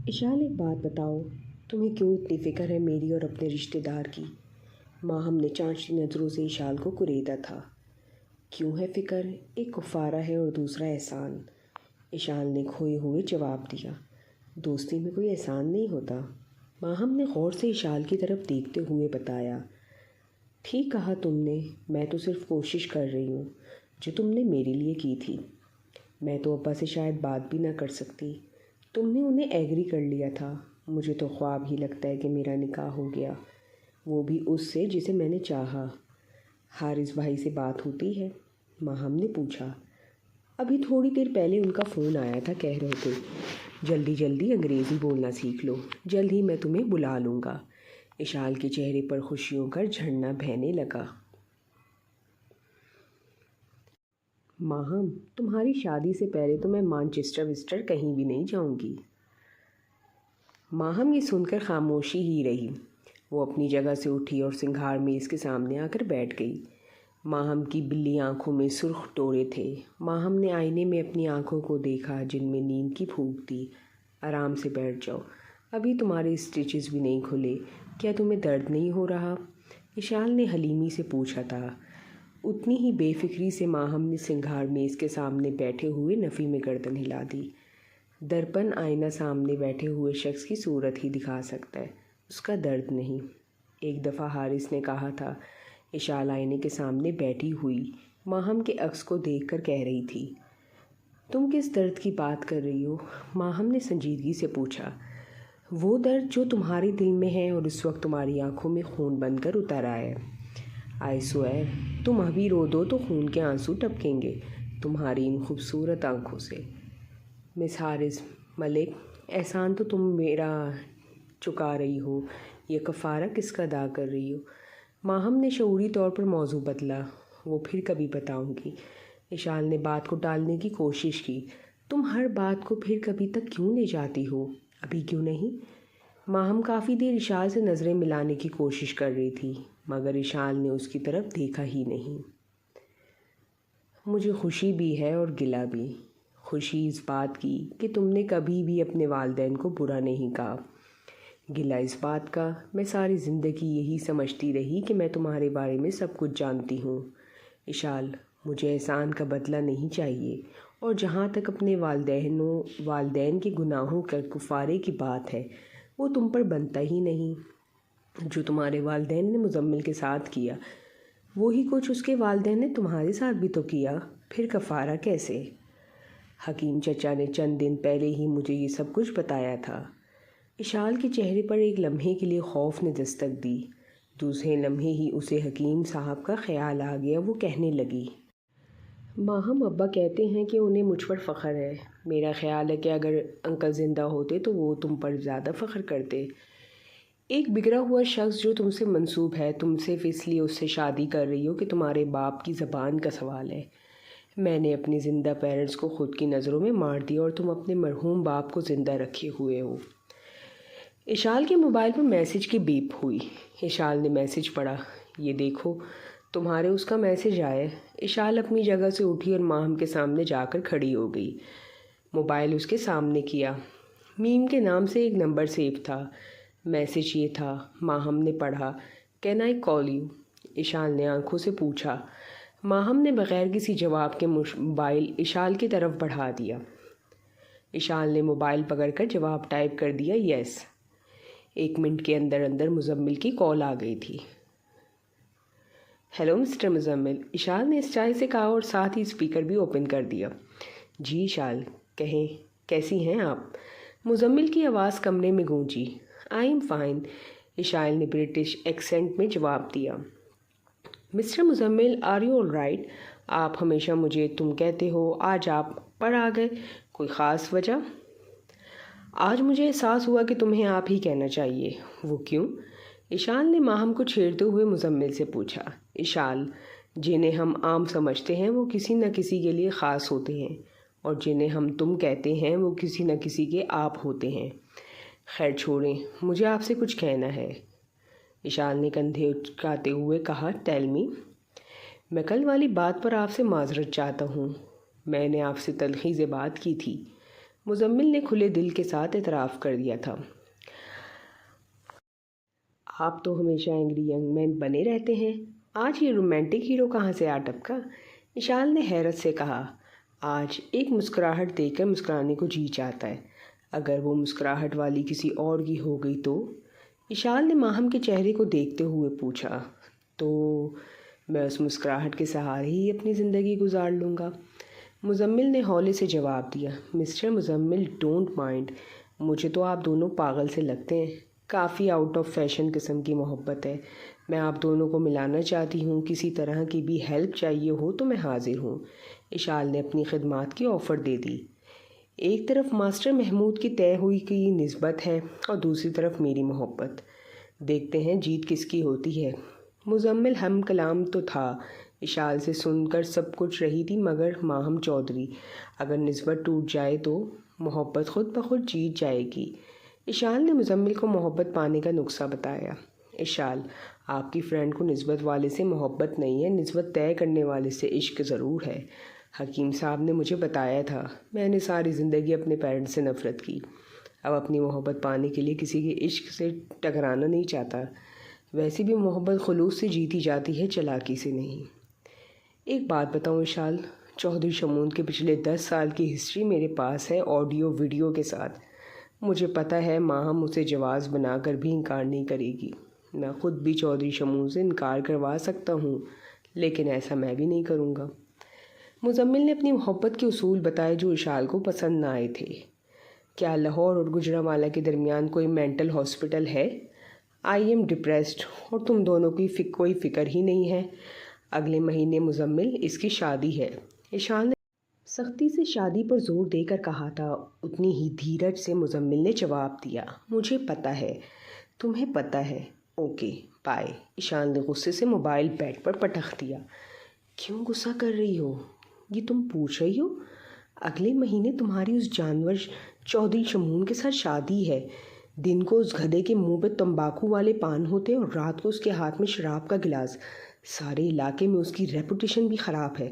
اشال ایک بات بتاؤ، تمہیں کیوں اتنی فکر ہے میری اور اپنے رشتہ دار کی؟ ماہم نے چانچتی نظروں سے اشال کو کریدا تھا۔ کیوں ہے فکر؟ ایک کفارہ ہے اور دوسرا احسان، اشال نے کھوئے ہوئے جواب دیا۔ دوستی میں کوئی احسان نہیں ہوتا، ماہم نے غور سے اشال کی طرف دیکھتے ہوئے بتایا۔ ٹھیک کہا تم نے، میں تو صرف کوشش کر رہی ہوں جو تم نے میرے لیے کی تھی۔ میں تو ابا سے شاید بات بھی نہ کر سکتی، تم نے انہیں ایگری کر لیا تھا۔ مجھے تو خواب ہی لگتا ہے کہ میرا نکاح ہو گیا، وہ بھی اس سے جسے میں نے چاہا۔ حارث بھائی سے بات ہوتی ہے؟ ماہم نے پوچھا۔ ابھی تھوڑی دیر پہلے ان کا فون آیا تھا، کہہ رہے تھے جلدی جلدی انگریزی بولنا سیکھ لو، جلد ہی میں تمہیں بلا لوں گا۔ اشال کے چہرے پر خوشیوں کا جھرنا بہنے لگا۔ ماہم، تمہاری شادی سے پہلے تو میں مانچسٹر کہیں بھی نہیں جاؤں گی۔ ماہم یہ سن کر خاموشی ہی رہی۔ وہ اپنی جگہ سے اٹھی اور سنگھار میز کے سامنے آ کر بیٹھ گئی۔ ماہم کی بلی آنکھوں میں سرخ ڈورے تھے۔ ماہم نے آئینے میں اپنی آنکھوں کو دیکھا جن میں نیند کی پھونک تھی۔ آرام سے بیٹھ جاؤ، ابھی تمہارے اسٹیچز بھی نہیں کھلے، کیا تمہیں درد نہیں ہو رہا؟ اشال نے حلیمی سے پوچھا تھا۔ اتنی ہی بے فکری سے ماہم نے سنگھار میز کے سامنے بیٹھے ہوئے نفی میں گردن ہلا دی۔ درپن آئینہ سامنے بیٹھے ہوئے شخص کی صورت ہی دکھا سکتا ہے، اس کا درد نہیں۔ ایک دفعہ حارث نے کہا تھا۔ اشال آئینے کے سامنے بیٹھی ہوئی ماہم کے عکس کو دیکھ کر کہہ رہی تھی۔ تم کس درد کی بات کر رہی ہو؟ ماہم نے سنجیدگی سے پوچھا۔ وہ درد جو تمہارے دل میں ہے اور اس وقت تمہاری آنکھوں میں خون بن کر اتر آیا ہے۔ آئی سوئر، تم ابھی رو دو تو خون کے آنسو ٹپکیں گے تمہاری ان خوبصورت آنکھوں سے۔ مس حارث ملک، احسان تو تم میرا چکا رہی ہو، یہ کفارہ کس کا ادا کر رہی ہو؟ ماہم نے شعوری طور پر موضوع بدلا۔ وہ پھر کبھی بتاؤں گی۔ اشال نے بات کو ٹالنے کی کوشش کی۔ تم ہر بات کو پھر کبھی تک کیوں لے جاتی ہو؟ ابھی کیوں نہیں؟ ماہم کافی دیر اشال سے نظریں ملانے کی کوشش کر رہی تھی، مگر اشال نے اس کی طرف دیکھا ہی نہیں۔ مجھے خوشی بھی ہے اور گلہ بھی۔ خوشی اس بات کی کہ تم نے کبھی بھی اپنے والدین کو برا نہیں کہا، گلہ اس بات کا میں ساری زندگی یہی سمجھتی رہی کہ میں تمہارے بارے میں سب کچھ جانتی ہوں۔ اشال، مجھے احسان کا بدلہ نہیں چاہیے، اور جہاں تک اپنے والدین کے گناہوں کا کفارے کی بات ہے، وہ تم پر بنتا ہی نہیں۔ جو تمہارے والدین نے مزمل کے ساتھ کیا، وہی کچھ اس کے والدین نے تمہارے ساتھ بھی تو کیا، پھر کفارہ کیسے؟ حکیم چچا نے چند دن پہلے ہی مجھے یہ سب کچھ بتایا تھا۔ اشال کے چہرے پر ایک لمحے کے لیے خوف نے دستک دی، دوسرے لمحے ہی اسے حکیم صاحب کا خیال آ گیا۔ وہ کہنے لگی، ماہم، ابا کہتے ہیں کہ انہیں مجھ پر فخر ہے۔ میرا خیال ہے کہ اگر انکل زندہ ہوتے تو وہ تم پر زیادہ فخر کرتے۔ ایک بگڑا ہوا شخص جو تم سے منسوب ہے، تم صرف اس لیے اس سے شادی کر رہی ہو کہ تمہارے باپ کی زبان کا سوال ہے۔ میں نے اپنے زندہ پیرنٹس کو خود کی نظروں میں مار دیا اور تم اپنے مرحوم باپ کو زندہ رکھے ہوئے ہو۔ اشال کے موبائل پر میسج کی بیپ ہوئی۔ اشال نے میسج پڑھا۔ یہ دیکھو، تمہارے اس کا میسج آیا۔ اشال اپنی جگہ سے اٹھی اور ماہم کے سامنے جا کر کھڑی ہو گئی۔ موبائل اس کے سامنے کیا۔ میم کے نام سے ایک نمبر سیو تھا۔ میسج یہ تھا۔ ماہم نے پڑھا، کین آئی کال یو؟ اشال نے آنکھوں سے پوچھا۔ ماہم نے بغیر کسی جواب کے موبائل اشال کی طرف بڑھا دیا۔ اشال نے موبائل پکڑ کر جواب ٹائپ کر دیا، یس۔ 1 منٹ کے اندر اندر مزمل کی کال آ گئی تھی۔ ہیلو مسٹر مزمل، اشال نے اسٹائل سے کہا اور ساتھ ہی اسپیکر بھی اوپن کر دیا۔ جی اشال، کہیں کیسی ہیں آپ؟ مزمل کی آواز کمرے میں گونجی۔ آئی ایم فائن، اشال نے برٹش ایکسنٹ میں جواب دیا۔ Mister Muzammil, are you all right? آپ ہمیشہ مجھے تم کہتے ہو، آج آپ پر آ گئے، کوئی خاص وجہ؟ آج مجھے احساس ہوا کہ تمہیں آپ ہی کہنا چاہیے۔ وہ کیوں؟ اشال نے ماہم کو چھیڑتے ہوئے مزمل سے پوچھا۔ اشال، جنہیں ہم عام سمجھتے ہیں وہ کسی نہ کسی کے لیے خاص ہوتے ہیں، اور جنہیں ہم تم کہتے ہیں وہ کسی نہ کسی کے آپ ہوتے ہیں۔ خیر چھوڑیں، مجھے آپ سے کچھ کہنا ہے۔ اشال نے کندھے اچکاتے ہوئے کہا، ٹیل می۔ میں کل والی بات پر آپ سے معذرت چاہتا ہوں، میں نے آپ سے تلخی سے بات کی تھی۔ مزمل نے کھلے دل کے ساتھ اعتراف کر دیا تھا۔ آپ تو ہمیشہ اینگری ینگ مین بنے رہتے ہیں، آج یہ رومانٹک ہیرو کہاں سے آ ٹپکا؟ اشال نے حیرت سے کہا۔ آج ایک مسکراہٹ دیکھ کر مسکرانے کو جی چاہتا ہے، اگر وہ مسکراہٹ والی کسی اور کی ہو گئی تو؟ اشال نے ماہم کے چہرے کو دیکھتے ہوئے پوچھا۔ تو میں اس مسکراہٹ کے سہارے ہی اپنی زندگی گزار لوں گا۔ مزمل نے ہولے سے جواب دیا۔ مسٹر مزمل، ڈونٹ مائنڈ، مجھے تو آپ دونوں پاگل سے لگتے ہیں، کافی آؤٹ آف فیشن قسم کی محبت ہے۔ میں آپ دونوں کو ملانا چاہتی ہوں، کسی طرح کی بھی ہیلپ چاہیے ہو تو میں حاضر ہوں۔ اشال نے اپنی خدمات کی آفر دے دی۔ ایک طرف ماسٹر محمود کی طے ہوئی کی نسبت ہے اور دوسری طرف میری محبت، دیکھتے ہیں جیت کس کی ہوتی ہے۔ مزمل ہم کلام تو تھا، اشال سے سن کر سب کچھ رہی تھی، مگر ماہم چودھری، اگر نسبت ٹوٹ جائے تو محبت خود بخود جیت جائے گی۔ اشال نے مزمل کو محبت پانے کا نسخہ بتایا۔ اشال، آپ کی فرینڈ کو نسبت والے سے محبت نہیں ہے، نسبت طے کرنے والے سے عشق ضرور ہے۔ حکیم صاحب نے مجھے بتایا تھا، میں نے ساری زندگی اپنے پیرنٹس سے نفرت کی، اب اپنی محبت پانے کے لیے کسی کے عشق سے ٹکرانا نہیں چاہتا۔ ویسے بھی محبت خلوص سے جیتی جاتی ہے، چلاکی سے نہیں۔ ایک بات بتاؤں اشال، چودھری شمون کے پچھلے 10 سال کی ہسٹری میرے پاس ہے، آڈیو ویڈیو کے ساتھ۔ مجھے پتہ ہے ماہم اسے جواز بنا کر بھی انکار نہیں کرے گی۔ میں خود بھی چودھری شمون سے انکار کروا سکتا ہوں، لیکن ایسا میں بھی نہیں کروں گا۔ مزمل نے اپنی محبت کے اصول بتائے جو اشال کو پسند نہ آئے تھے۔ کیا لاہور اور گجرانوالہ کے درمیان کوئی مینٹل ہاسپٹل ہے؟ آئی ایم ڈپریسڈ اور تم دونوں کی کوئی فکر ہی نہیں ہے۔ اگلے مہینے مزمل اس کی شادی ہے۔ اشال نے سختی سے شادی پر زور دے کر کہا تھا، اتنی ہی دھیرج سے مزمل نے جواب دیا۔ مجھے پتہ ہے، تمہیں پتہ ہے، اوکے بائے۔ اشال نے غصے سے موبائل بیڈ پر پٹخ دیا۔ کیوں غصہ کر رہی ہو؟ یہ تم پوچھ رہی ہو؟ اگلے مہینے تمہاری اس جانور چودھری شمون کے ساتھ شادی ہے۔ دن کو اس گدھے کے منہ پہ تمباکو والے پان ہوتے اور رات کو اس کے ہاتھ میں شراب کا گلاس۔ سارے علاقے میں اس کی ریپوٹیشن بھی خراب ہے۔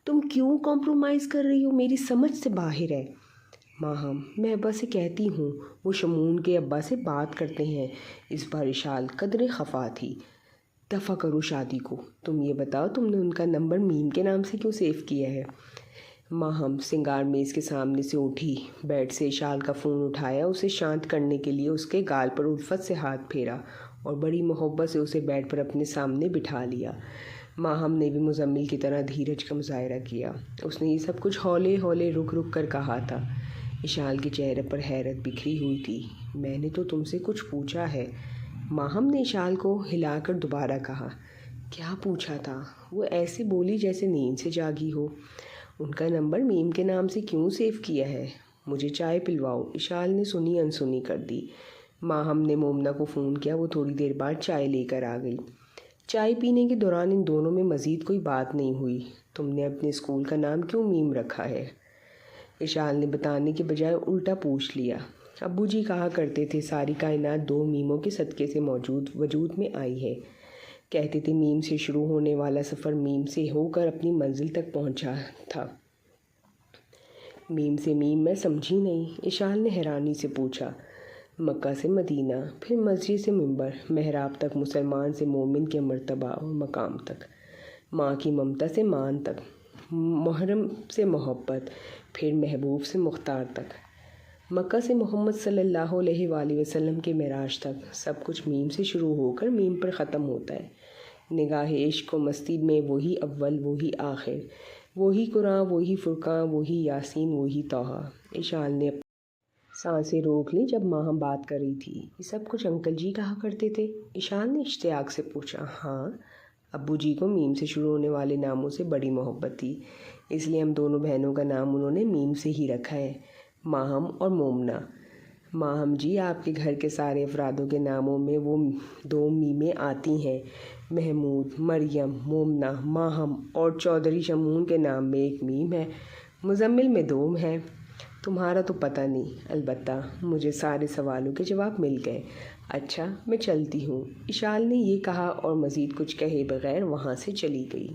تم کیوں کمپرومائز کر رہی ہو؟ میری سمجھ سے باہر ہے۔ ماہم، میں ابا سے کہتی ہوں، وہ شمون کے ابا سے بات کرتے ہیں۔ اس بار اشال قدرے خفا تھی۔ دفع کرو شادی کو۔ تم یہ بتاؤ، تم نے ان کا نمبر میم کے نام سے کیوں سیو کیا ہے؟ ماہم سنگار میز کے سامنے سے اٹھی، بیڈ سے اشال کا فون اٹھایا، اسے شانت کرنے کے لیے اس کے گال پر الفت سے ہاتھ پھیرا اور بڑی محبت سے اسے بیڈ پر اپنے سامنے بٹھا لیا۔ ماہم نے بھی مزمل کی طرح دھیرج کا مظاہرہ کیا۔ اس نے یہ سب کچھ ہولے ہولے رک رک کر کہا تھا۔ اشال کے چہرے پر حیرت بکھری ہوئی تھی۔ میں نے تو تم سے کچھ پوچھا ہے۔ ماہم نے اشال کو ہلا کر دوبارہ کہا۔ کیا پوچھا تھا؟ وہ ایسے بولی جیسے نیند سے جاگی ہو۔ ان کا نمبر میم کے نام سے کیوں سیو کیا ہے؟ مجھے چائے پلواؤ، اشال نے سنی انسنی کر دی۔ ماہم نے مومنہ کو فون کیا، وہ تھوڑی دیر بعد چائے لے کر آ گئی۔ چائے پینے کے دوران ان دونوں میں مزید کوئی بات نہیں ہوئی۔ تم نے اپنے اسکول کا نام کیوں میم رکھا ہے؟ اشال نے بتانے کے بجائے الٹا پوچھ لیا۔ ابو جی کہا کرتے تھے، ساری کائنات 2 میموں کے صدقے سے وجود میں آئی ہے۔ کہتے تھے میم سے شروع ہونے والا سفر میم سے ہو کر اپنی منزل تک پہنچا تھا۔ میم سے میم میں سمجھی نہیں، اشال نے حیرانی سے پوچھا۔ مکہ سے مدینہ، پھر مسجد سے منبر، محراب تک، مسلمان سے مومن کے مرتبہ اور مقام تک، ماں کی ممتا سے مان تک، محرم سے محبت، پھر محبوب سے مختار تک، مکہ سے محمد صلی اللہ علیہ وآلہ وسلم کے معراج تک، سب کچھ میم سے شروع ہو کر میم پر ختم ہوتا ہے۔ نگاہ عشق و مستی میں وہی اول، وہی آخر، وہی قرآن، وہی فرقان، وہی یاسین، وہی طٰہٰ۔ اشال نے سانسیں روک لیں جب ماہم بات کر رہی تھی۔ یہ سب کچھ انکل جی کہا کرتے تھے؟ اشال نے اشتیاق سے پوچھا۔ ہاں، ابو جی کو میم سے شروع ہونے والے ناموں سے بڑی محبت تھی، اس لیے ہم دونوں بہنوں کا نام انہوں نے میم سے ہی رکھا ہے، ماہم اور مومنہ۔ ماہم جی، آپ کے گھر کے سارے افرادوں کے ناموں میں وہ 2 میمیں آتی ہیں، محمود، مریم، مومنہ، ماہم، اور چودھری شمون کے نام میں 1 میم ہے، مزمل میں 2 ہیں۔ تمہارا تو پتہ نہیں، البتہ مجھے سارے سوالوں کے جواب مل گئے۔ اچھا، میں چلتی ہوں، اشال نے یہ کہا اور مزید کچھ کہے بغیر وہاں سے چلی گئی۔